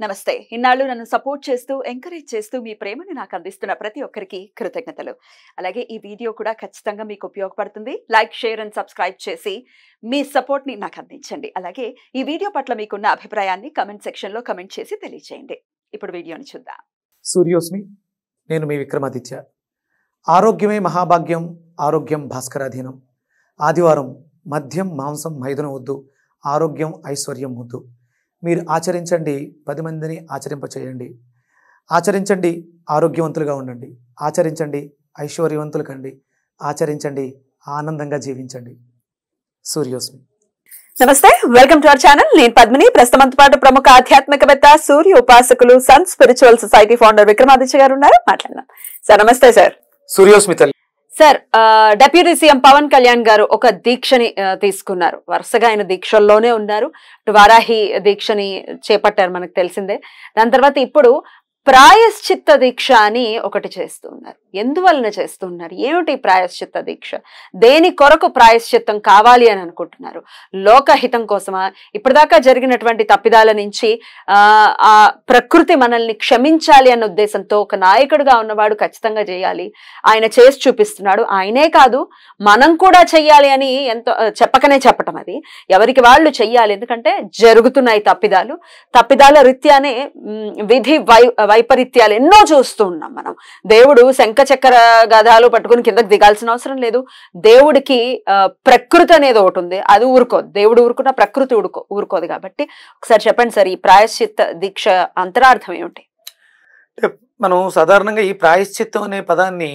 నమస్తే. ఇన్నాళ్ళు నన్ను సపోర్ట్ చేస్తూ, ఎంకరేజ్ చేస్తూ మీ ప్రేమని నాకు అందిస్తున్న ప్రతి ఒక్కరికి కృతజ్ఞతలు. అలాగే ఈ వీడియో కూడా ఖచ్చితంగా మీకు ఉపయోగపడుతుంది. లైక్, షేర్ అండ్ సబ్స్క్రైబ్ చేసి మీ సపోర్ట్‌ని నాకు అందించండి. అలాగే ఈ వీడియో పట్ల మీకున్న అభిప్రాయాన్ని కామెంట్ సెక్షన్‌లో కామెంట్ చేసి తెలియజేయండి. ఇప్పుడు వీడియోని చూద్దాం. సూర్యోస్మి, నేను మీ విక్రమాదిత్య. ఆరోగ్యమే మహాభాగ్యం, ఆరోగ్యం భాస్కరాధీనం. ఆదివారం మద్యం, మాంసం, మైదనం వద్దు, ఆరోగ్యం, ఐశ్వర్యం వద్దు. మీరు ఆచరించండి, 10 మందిని ఆచరింపచేయండి. ఆచరించండి, ఆరోగ్యవంతులుగా ఉండండి. ఆచరించండి, ఐశ్వర్యవంతులు కండి. ఆచరించండి, ఆనందంగా జీవించండి. సూర్యోస్మి. నమస్తే, వెల్కమ్ టు అవర్ ఛానల్. నేను పద్మిని. ప్రస్తుతంతో పాటు ప్రముఖ ఆధ్యాత్మికవేత్త, సూర్య ఉపాసకులు, sun spiritual society founder Vikramaditya గారు ఉన్నారు. మాట్లాడదాం సార్. నమస్తే సార్. సూర్యోస్మి తల్లి. Sir, deputy CM Pawan Kalyan గారు ఒక దీక్షని తీసుకున్నారు. వరుసగా ఆయన దీక్షల్లోనే ఉన్నారు. వారాహి దీక్షని చేపట్టారు, మనకు తెలిసిందే. దాని తర్వాత ఇప్పుడు ప్రాయశ్చిత్త దీక్ష అని ఒకటి చేస్తున్నారు. ఎందువలన చేస్తున్నారు? ఏమిటి ప్రాయశ్చిత్త దీక్ష? దేని కొరకు ప్రాయశ్చిత్తం కావాలి అని అనుకుంటున్నారు? లోకహితం కోసమా? ఇప్పటిదాకా జరిగినటువంటి తప్పిదాల నుంచి ఆ ప్రకృతి మనల్ని క్షమించాలి అన్న ఉద్దేశంతో ఒక నాయకుడిగా ఉన్నవాడు ఖచ్చితంగా చేయాలి. ఆయన చేసి చూపిస్తున్నాడు. ఆయనే కాదు, మనం కూడా చెయ్యాలి అని ఎంతో చెప్పకనే చెప్పటం. అది ఎవరికి వాళ్ళు చెయ్యాలి. ఎందుకంటే జరుగుతున్నాయి తప్పిదాల రీత్యానే విధి వైపరీత్యాలు ఎన్నో చూస్తూ ఉన్నాం మనం. దేవుడు శంఖ చక్ర గదాలు పట్టుకుని కిందకి దిగాల్సిన అవసరం లేదు. దేవుడికి ప్రకృతి అనేది ఒకటి ఉంది, అది ఊరుకోదు. దేవుడు ఊరుకున్న ప్రకృతి ఊరుకోదు. కాబట్టి ఒకసారి చెప్పండి సార్, ఈ ప్రాయశ్చిత్త దీక్ష అంతరార్థం ఏమిటి? మనం సాధారణంగా ఈ ప్రాయశ్చిత్తం అనే పదాన్ని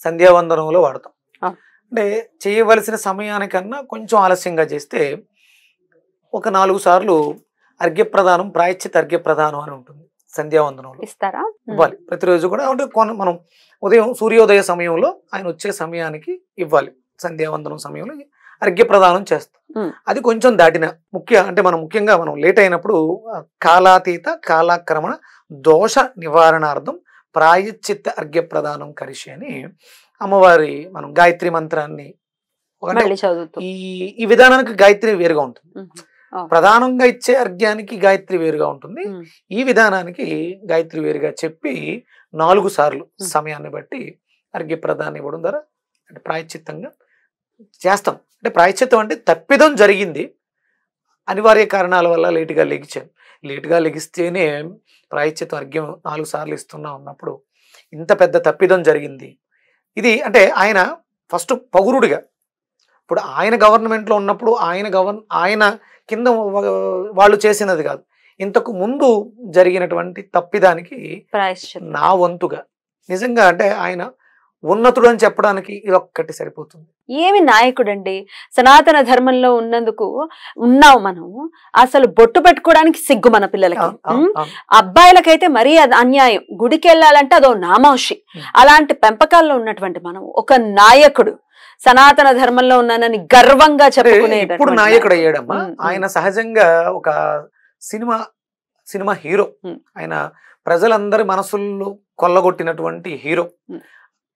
సంధ్యావందనంలో వాడతాం. అంటే చేయవలసిన సమయానికన్నా కొంచెం ఆలస్యంగా చేస్తే ఒక 4 సార్లు అర్ఘ్యప్రదానం, ప్రాయశ్చిత్త అర్ఘ్యప్రదానం అని ఉంటుంది సంధ్యావందనంలో. ఇస్తారా? ఇవ్వాలి ప్రతిరోజు కూడా. అంటే మనం ఉదయం సూర్యోదయ సమయంలో ఆయన వచ్చే సమయానికి ఇవ్వాలి. సంధ్యావందనం సమయంలో అర్ఘ్యప్రదానం చేస్తాం. అది కొంచెం దాటిన మనం ముఖ్యంగా లేట్ అయినప్పుడు కాలాతీత కాలాక్రమణ దోష నివారణార్థం ప్రాయశ్చిత్త అర్ఘ్యప్రదానం కరిషి అని అమ్మవారి మనం గాయత్రి మంత్రాన్ని ఈ విధానానికి గాయత్రి వేరుగా ఉంటుంది. ప్రధానంగా ఇచ్చే అర్ఘ్యానికి గాయత్రి వేరుగా ఉంటుంది. ఈ విధానానికి గాయత్రి వేరుగా చెప్పి 4 సార్లు సమయాన్ని బట్టి అర్ఘ్య ప్రదానం ఇవ్వడం ద్వారా అంటే ప్రాయశ్చిత్తంగా చేస్తాం. అంటే ప్రాయశ్చిత్తం అంటే తప్పిదం జరిగింది, అనివార్య కారణాల వల్ల లేటుగా లెగిస్తేనే ప్రాయశ్చిత్తం అర్ఘ్యం 4 సార్లు ఇస్తున్నా ఉన్నప్పుడు ఇంత పెద్ద తప్పిదం జరిగింది. ఇది అంటే ఆయన ఫస్ట్ పౌరుడిగా, ఇప్పుడు ఆయన గవర్నమెంట్లో ఉన్నప్పుడు ఆయన కింద వాళ్ళు చేసినది కాదు, ఇంతకు ముందు జరిగినటువంటి తప్పిదానికి నా వంతుగా నిజంగా అంటే ఆయన ఉన్నతుడు అని చెప్పడానికి ఇది ఒక్కటి సరిపోతుంది. ఏమి నాయకుడండి! సనాతన ధర్మంలో ఉన్నాం మనం. అసలు బొట్టు పెట్టుకోవడానికి సిగ్గు మన పిల్లలకి. అబ్బాయిలకైతే మరీ అది అన్యాయం. గుడికి వెళ్ళాలంటే అదో నామోషి. అలాంటి పెంపకాల్లో ఉన్నటువంటి మనం ఒక నాయకుడు, సనాతన ధర్మంలో ఉన్నానని గర్వంగా చెప్పుకునేది. ఇప్పుడు నాయకుడు అయ్యాడమ్మా. ఆయన సహజంగా ఒక సినిమా హీరో. ఆయన ప్రజలందరి మనసుల్లో కొల్లగొట్టినటువంటి హీరో.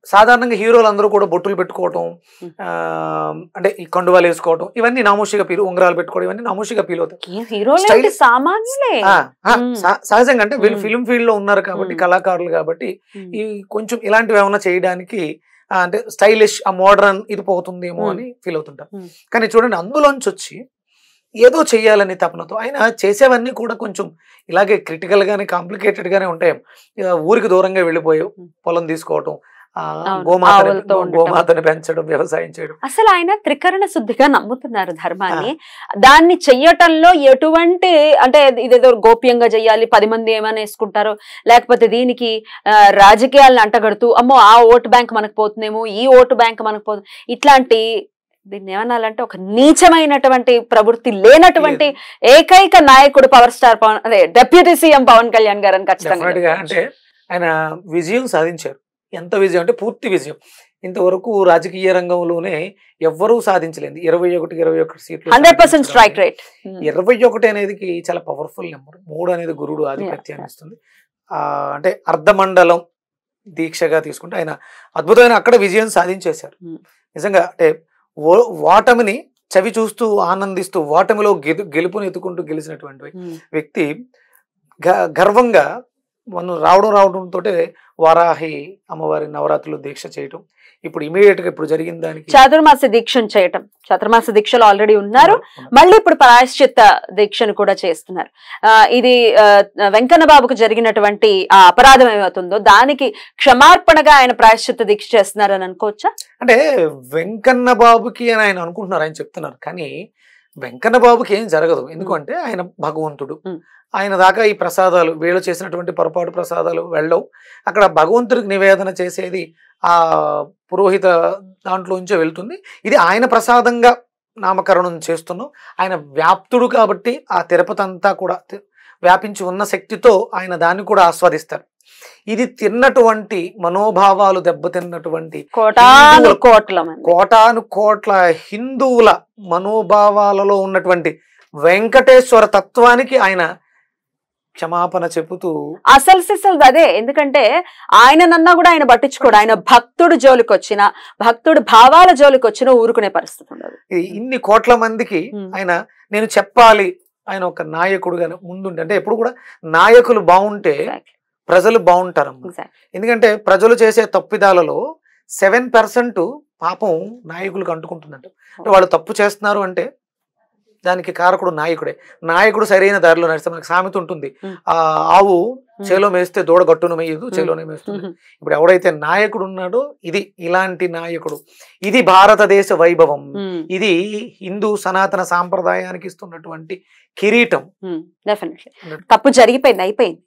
సాధారణంగా హీరోలు అందరూ కూడా బొట్టులు పెట్టుకోవటం, అంటే ఈ కండువాలు వేసుకోవటం, ఇవన్నీ నామోషిగా ఉంగరాలు పెట్టుకోవడం, ఇవన్నీ నామోషిగా ఫీల్ అవుతాయి. సహజంగా అంటే వీళ్ళు ఫిల్మ్ ఫీల్డ్ లో ఉన్నారు కాబట్టి, కళాకారులు కాబట్టి ఈ కొంచెం ఇలాంటివి ఏమైనా చేయడానికి అంటే స్టైలిష్, ఆ మోడర్న్ ఇది పోతుందేమో అని ఫీల్ అవుతుంటారు. కానీ చూడండి, అందులోంచి వచ్చి ఏదో చెయ్యాలని తపనతో ఆయన చేసేవన్నీ కూడా కొంచెం ఇలాగే క్రిటికల్ గానే, కాంప్లికేటెడ్ గానే ఉంటాయి. ఊరికి దూరంగా వెళ్ళిపోయి పొలం తీసుకోవటం, గోమాతని పెంచడం, వ్యవసాయం చేయడం. అసలు ఆయన త్రికరణ శుద్ధిగా నమ్ముతున్నారు ధర్మాన్ని. దాన్ని చెయ్యటంలో ఎటువంటి అంటే ఇదేదో గోప్యంగా చెయ్యాలి, 10 మంది ఏమైనా వేసుకుంటారో, లేకపోతే దీనికి రాజకీయాలను అంటగడుతూ అమ్మో ఆ ఓటు బ్యాంక్ మనకు పోతుందేమో, ఈ ఓటు బ్యాంక్ మనకు పోతుంది, ఇట్లాంటి దీన్ని ఏమనాలంటే ఒక నీచమైనటువంటి ప్రవృత్తి లేనటువంటి ఏకైక నాయకుడు power star deputy CM Pawan Kalyan garu అని ఖచ్చితంగా. అంటే ఆయన విజయం సాధించారు. ఎంత విజయం అంటే పూర్తి విజయం. ఇంతవరకు రాజకీయ రంగంలోనే ఎవ్వరూ సాధించలేదు. 21 సీట్లు, 100% స్ట్రైక్ రేట్. 21 అనేది చాలా పవర్ఫుల్ నెంబర్. 3 అనేది గురుడు ఆధిపత్యాన్ని ఇస్తుంది. అంటే అర్ధమండలం దీక్షగా తీసుకుంటే ఆయన అద్భుతమైన అక్కడ విజయం సాధించేశారు. నిజంగా అంటే ఓటమిని చవి చూస్తూ ఆనందిస్తూ ఓటమిలో గెలుపుని ఎత్తుకుంటూ గెలిచినటువంటి వ్యక్తి గర్వంగా మనం రావడంతో వారాహి అమ్మవారి నవరాత్రులు దీక్ష చేయటం, ఇప్పుడు ఇమీడియట్ గా ఇప్పుడు జరిగిన దానికి చాతుర్మాస దీక్షను చేయటం, చాతుర్మాస దీక్షలు ఆల్రెడీ ఉన్నారు, మళ్ళీ ఇప్పుడు ప్రాయశ్చిత్త దీక్షను కూడా చేస్తున్నారు. ఇది వెంకన్న బాబుకు జరిగినటువంటి ఆ అపరాధం ఏమవుతుందో దానికి క్షమార్పణగా ఆయన ప్రాయశ్చిత్త దీక్ష చేస్తున్నారు అని అనుకోవచ్చా? అంటే వెంకన్న బాబుకి అని ఆయన అనుకుంటున్నారు, ఆయన చెప్తున్నారు. కానీ వెంకన్న బాబుకి ఏం జరగదు, ఎందుకంటే ఆయన భగవంతుడు. ఆయన దాకా ఈ ప్రసాదాలు వీళ్ళు చేసినటువంటి పొరపాటు ప్రసాదాలు వెళ్ళవు. అక్కడ భగవంతుడికి నివేదన చేసేది ఆ పురోహిత దాంట్లోంచే వెళ్తుంది. ఇది ఆయన ప్రసాదంగా నామకరణం చేస్తున్నాం. ఆయన వ్యాప్తుడు కాబట్టి ఆ తిరుపతి అంతా కూడా వ్యాపించి ఉన్న శక్తితో ఆయన దాన్ని కూడా ఆస్వాదిస్తారు. ఇది తిన్నటువంటి మనోభావాలు దెబ్బతిన్నటువంటి కోటాను కోట్ల హిందువుల మనోభావాలలో ఉన్నటువంటి వెంకటేశ్వర తత్వానికి ఆయన క్షమాపణ చెబుతూ అసలు అదే. ఎందుకంటే ఆయననన్నా కూడా ఆయన పట్టించుకోడు. ఆయన భక్తుడు జోలికి వచ్చిన, భక్తుడు భావాల జోలికి వచ్చిన ఊరుకునే పరిస్థితి ఉండదు. ఇన్ని కోట్ల మందికి ఆయన నేను చెప్పాలి, ఆయన ఒక నాయకుడుగా ముందుంటే, అంటే ఎప్పుడు కూడా నాయకులు బాగుంటే ప్రజలు బాగుంటారమ్మా. ఎందుకంటే ప్రజలు చేసే తప్పిదాలలో 7% పాపం నాయకులకు అంటుకుంటుందంట. అంటే వాళ్ళు తప్పు చేస్తున్నారు అంటే దానికి కారకుడు నాయకుడే. నాయకుడు సరైన దారిలో నడిస్తే, మనకి సామెత ఉంటుంది, ఆ ఆవు చేలో మేస్తే దూడ గట్టును మేయదు, చేలోనే మేస్తుంది. ఇప్పుడు ఎవడైతే నాయకుడు ఉన్నాడో ఇది ఇలాంటి నాయకుడు. ఇది భారతదేశ వైభవం, ఇది హిందూ సనాతన సాంప్రదాయానికి ఇస్తున్నటువంటి కిరీటం. డెఫినెట్లీ తప్పు జరిగిపోయింది, అయిపోయింది.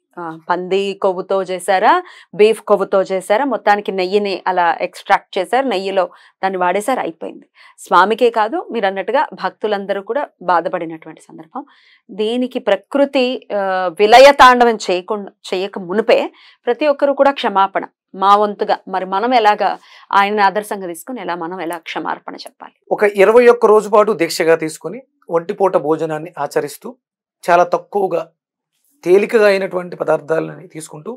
పంది కొవ్వుతో చేశారా, బీఫ్ కొవ్వుతో చేశారా, మొత్తానికి నెయ్యిని అలా ఎక్స్ట్రాక్ట్ చేశారు, నెయ్యిలో దాన్ని వాడేశారు, అయిపోయింది. స్వామికే కాదు, మీరు అన్నట్టుగా భక్తులందరూ కూడా బాధపడినటువంటి సందర్భం. దీనికి ప్రకృతి విలయతాండవం చేయక మునిపే ప్రతి ఒక్కరు కూడా క్షమాపణ మా వంతుగా, మరి మనం ఎలాగా ఆయనని ఆదర్శంగా తీసుకుని మనం ఎలా క్షమార్పణ చెప్పాలి? ఒక 21 రోజు పాటు దీక్షగా తీసుకుని ఒంటిపూట భోజనాన్ని ఆచరిస్తూ చాలా తక్కువగా తేలికగా అయినటువంటి పదార్థాలని తీసుకుంటూ,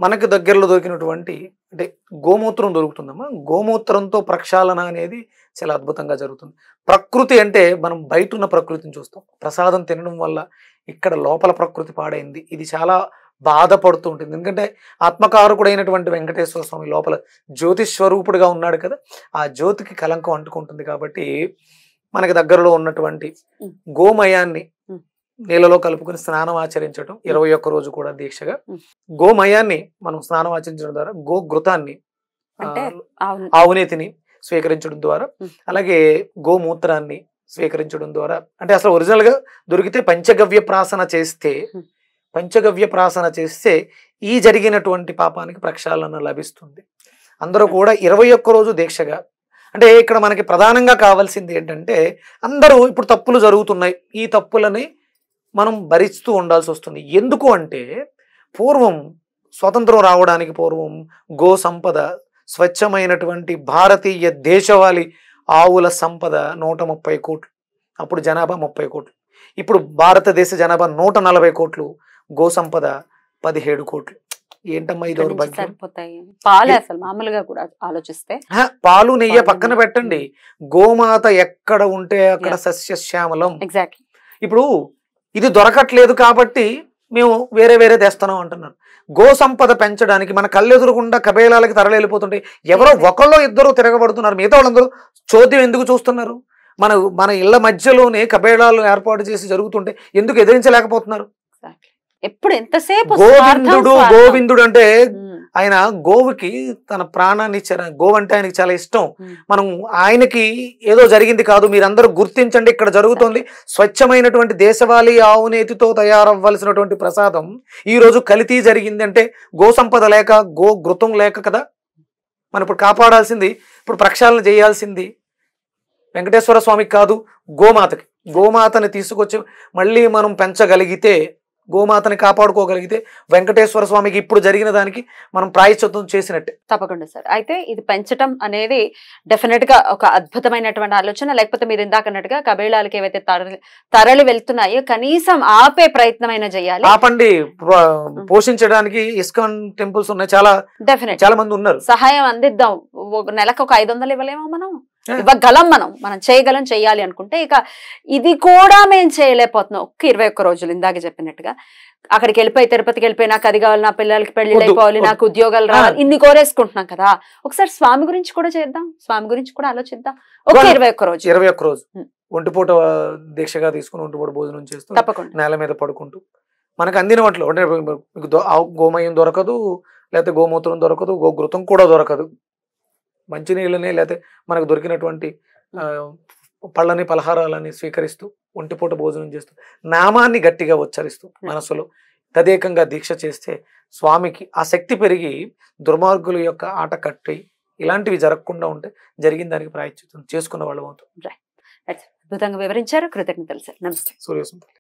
మనకు దగ్గరలో దొరికినటువంటి అంటే గోమూత్రం దొరుకుతుందమ్మా, గోమూత్రంతో ప్రక్షాళన అనేది చాలా అద్భుతంగా జరుగుతుంది. ప్రకృతి అంటే మనం బయట ఉన్న ప్రకృతిని చూస్తాం, ప్రసాదం తినడం వల్ల ఇక్కడ లోపల ప్రకృతి పాడైంది, ఇది చాలా బాధపడుతూ ఉంటుంది. ఎందుకంటే ఆత్మకారకుడైనటువంటి వెంకటేశ్వర స్వామి లోపల జ్యోతి స్వరూపుడుగా ఉన్నాడు కదా, ఆ జ్యోతికి కలంకం అంటుకుంటుంది. కాబట్టి మనకి దగ్గరలో ఉన్నటువంటి గోమయాన్ని నీళ్ళలో కలుపుకొని స్నానం ఆచరించడం 21 రోజు కూడా దీక్షగా, గోమయాన్ని మనం స్నానం ఆచరించడం ద్వారా, గోఘృతాన్ని ఆవునేతిని స్వీకరించడం ద్వారా, అలాగే గోమూత్రాన్ని స్వీకరించడం ద్వారా, అంటే అసలు ఒరిజినల్ గా దొరికితే పంచగవ్య ప్రాసన చేస్తే ఈ జరిగినటువంటి పాపానికి ప్రక్షాళన లభిస్తుంది. అందరూ కూడా 21 రోజు దీక్షగా, అంటే ఇక్కడ మనకి ప్రధానంగా కావాల్సింది ఏంటంటే, అందరూ ఇప్పుడు తప్పులు జరుగుతున్నాయి, ఈ తప్పులని మనం భరిస్తూ ఉండాల్సి వస్తుంది. ఎందుకు అంటే పూర్వం స్వతంత్రం రావడానికి పూర్వం గో సంపద, స్వచ్ఛమైనటువంటి భారతీయ దేశవాళీ ఆవుల సంపద 130 కోట్లు, అప్పుడు జనాభా 30 కోట్లు. ఇప్పుడు భారతదేశ జనాభా 140 కోట్లు, గో సంపద 17 కోట్లు. ఏంటమ్మా ఇది దౌర్భాగ్యం? పాలు నెయ్యి పక్కన పెట్టండి, గోమాత ఎక్కడ ఉంటే అక్కడ సస్యశ్యామలం. ఇప్పుడు ఇది దొరకట్లేదు కాబట్టి మేము వేరే తెస్తున్నాం అంటున్నారు. గో సంపద పెంచడానికి మన కళ్ళెదురుకుండా కబేలాలకి తరలిపోతుంటే ఎవరో ఒకళ్ళో ఇద్దరు తిరగబడుతున్నారు, మిగతా వాళ్ళందరూ చోద్యం ఎందుకు చూస్తున్నారు? మన ఇళ్ల మధ్యలోనే కబేళాలు ఏర్పాటు చేసి జరుగుతుంటే ఎందుకు ఎదిరించలేకపోతున్నారు? ఎప్పుడు ఎంతసేపు గోవిందుడు అంటే ఆయన గోవుకి తన ప్రాణాన్ని ఇచ్చారు. గోవు అంటే ఆయనకి చాలా ఇష్టం. మనం ఆయనకి ఏదో జరిగింది కాదు, మీరందరూ గుర్తించండి, ఇక్కడ జరుగుతోంది స్వచ్ఛమైనటువంటి దేశవాళీ ఆవునేతితో తయారవ్వాల్సినటువంటి ప్రసాదం ఈ రోజు కల్తీ జరిగింది అంటే గో సంపద లేక, గో ఘృతం లేక కదా. మనం ఇప్పుడు కాపాడాల్సింది, ఇప్పుడు ప్రక్షాళన చేయాల్సింది వెంకటేశ్వర స్వామికి కాదు, గోమాతకి. గోమాతని తీసుకొచ్చి మళ్ళీ మనం పెంచగలిగితే, గోమాతని కాపాడుకోగలిగితే వెంకటేశ్వర స్వామికి ఇప్పుడు జరిగిన దానికి మనం ప్రాయశ్చిత్తం చేసినట్టే. తప్పకుండా సార్. అయితే ఇది పెంచడం అనేది డెఫినెట్ గా ఒక అద్భుతమైనటువంటి ఆలోచన. లేకపోతే మీరు ఇందాక అన్నట్టుగా కబేళాలకి ఏవైతే తరలి వెళ్తున్నాయో కనీసం ఆపే ప్రయత్నమైనా చేయాలి. ఆపండి. పోషించడానికి ఇస్కాన్ టెంపుల్స్ ఉన్నాయి, చాలా డెఫినెట్, చాలా మంది ఉన్నారు. సహాయం అందిద్దాం. నెలకు ఒక 500 ఇవ్వలేమో మనం, ఇవ్వగలం, మనం చేయగలం, చెయ్యాలి అనుకుంటే. ఇక ఇది కూడా మేము చేయలేకపోతున్నాం. ఒక్క 21 రోజులు ఇందాక చెప్పినట్టుగా అక్కడికి వెళ్ళిపోయి, తిరుపతికి వెళ్ళిపోయి నాకు అది కావాలి, నా పిల్లలకి పెళ్లిళ్ళు అయిపోవాలి, నాకు ఉద్యోగాలు రావాలి, ఇన్ని కోరేసుకుంటున్నాం కదా. ఒకసారి స్వామి గురించి కూడా చేద్దాం, స్వామి గురించి కూడా ఆలోచిద్దాం. ఒక 21 రోజు 21 రోజు ఒంటిపూట దీక్షగా తీసుకుని ఒంటిపూట భోజనం చేస్తూ తప్పకుండా నేల మీద పడుకుంటూ మనకు అందిన వాటిలో అంటే మీకు గోమయం దొరకదు, లేకపోతే గోమూత్రం దొరకదు, గోఘృతం కూడా దొరకదు, మంచినీళ్ళని లేకపోతే మనకు దొరికినటువంటి పళ్ళని పలహారాలని స్వీకరిస్తూ ఒంటిపూట భోజనం చేస్తూ నామాన్ని గట్టిగా ఉచ్చరిస్తూ మనసులో తదేకంగా దీక్ష చేస్తే స్వామికి ఆ శక్తి పెరిగి దుర్మార్గుల యొక్క ఆట కట్టి ఇలాంటివి జరగకుండా ఉంటే జరిగిన దానికి ప్రాయశ్చిత్తం చేసుకున్న వాళ్ళు అవుతాం. అద్భుతంగా వివరించారు. కృతజ్ఞతలు సార్. నమస్తే. సూర్యసుందరి.